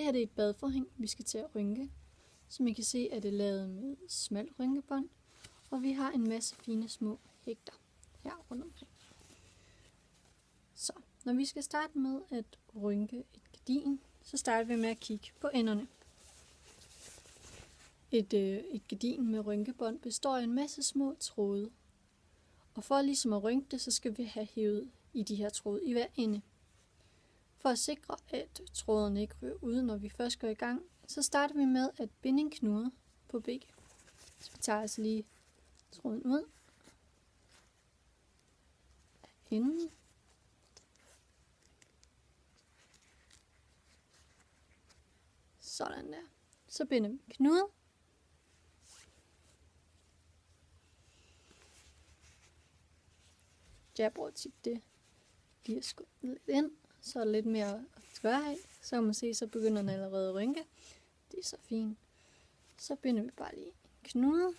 Det her det er et badeforhæng, vi skal til at rynke. Som I kan se, er det lavet med smalt rynkebånd, og vi har en masse fine små hægter her rundt omkring. Så når vi skal starte med at rynke et gardin, så starter vi med at kigge på enderne. Et gardin med rynkebånd består af en masse små tråde. Og for ligesom at rynke det, så skal vi have hævet i de her tråde i hver ende. For at sikre, at trådene ikke ryger ud, når vi først går i gang, så starter vi med at binde en knude på begge. Så vi tager altså lige tråden ud af enden. Sådan der. Så binder vi en knude. Jeg bruger tit det lige at skubbe lidt ind, så er der lidt mere at gøre af. Så kan man se, så begynder den allerede at rynke. Det er så fint. Så binder vi bare lige en knude.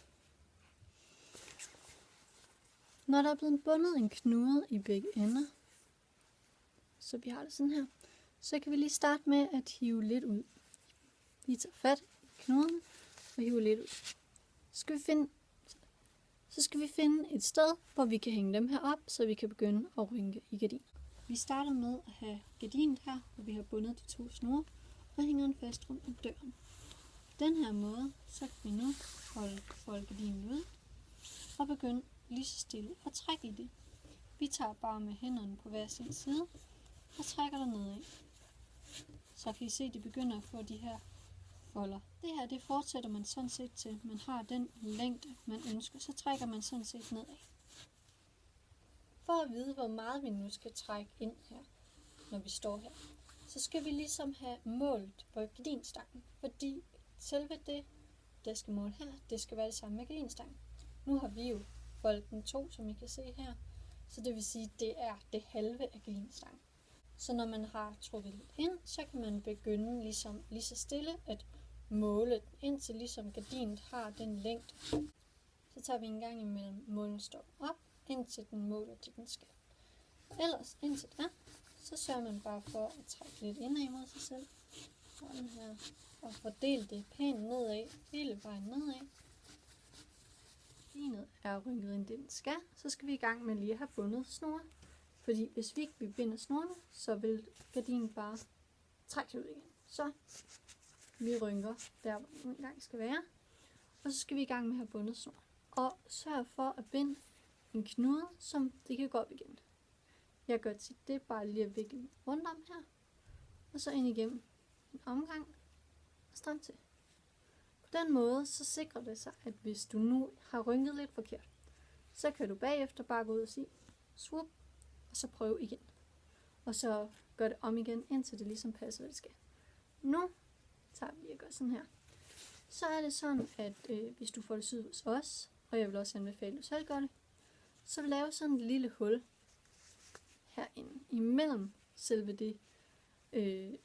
Når der er blevet bundet en knude i begge ender, så vi har det sådan her, så kan vi lige starte med at hive lidt ud. Vi tager fat i knuden og hiver lidt ud. Så skal vi finde et sted, hvor vi kan hænge dem her op, så vi kan begynde at rynke i gardin. Vi starter med at have gardinet her, hvor vi har bundet de 2 snore, og hænger den fast rundt om døren. På den her måde, så kan vi nu folde gardinet ud, og begynde lige så stille at trække i det. Vi tager bare med hænderne på hver sin side, og trækker der nedad. Så kan I se, at de begynder at få de her folder. Det her, det fortsætter man sådan set til. Man har den længde, man ønsker, så trækker man sådan set nedad. For at vide, hvor meget vi nu skal trække ind her, når vi står her, så skal vi ligesom have målt på gardinstangen. Fordi selve det, der skal måle her, det skal være det samme med gardinstangen. Nu har vi jo foldet den 2, som I kan se her. Så det vil sige, at det er det halve af gardinstangen. Så når man har trukket lidt ind, så kan man begynde lige så stille at måle den, indtil ligesom gardinet har den længde. Så tager vi en gang imellem målestokken op, indtil den måler det, den skal. Ellers indtil da, så sørger man bare for at trække lidt indad mod sig selv. Sådan her. Og fordele det pænt nedad, hele vejen nedad. Gardinet er rynket ind, det den skal, så skal vi i gang med lige at have bundet snore. Fordi hvis vi ikke binder snorene, så vil gardinet bare trække ud igen. Så vi rynker der, hvor den engang skal være. Og så skal vi i gang med at have bundet snor. Og sørg for at binde en knude, som det kan gå op igen. Jeg gør tit det bare lige at vikle rundt om her. Og så ind igennem en omgang og stram til. På den måde så sikrer det sig, at hvis du nu har rynket lidt forkert, så kan du bagefter bare gå ud og sige swoop, og så prøve igen. Og så gør det om igen, indtil det ligesom passer, hvad det skal. Nu tager vi og gør sådan her. Så er det sådan, at hvis du får det syet hos os, og jeg vil også anbefale, at du selv gør det, så vil lave sådan et lille hul herinde, imellem selve det,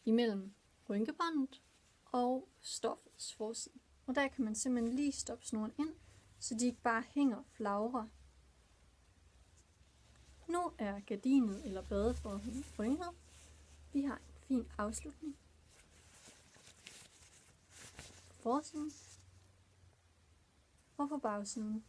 imellem rynkebåndet og stoffets forside. Og der kan man simpelthen lige stoppe snoren ind, så de ikke bare hænger og flagrer. Nu er gardinet eller badeforhænget rynket. Vi har en fin afslutning. På forsiden og på bagsiden.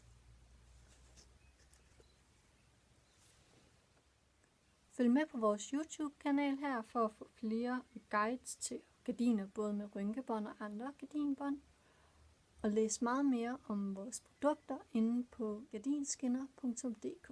Følg med på vores YouTube-kanal her for at få flere guides til gardiner, både med rynkebånd og andre gardinbånd. Og læs meget mere om vores produkter inde på gardinskinner.dk.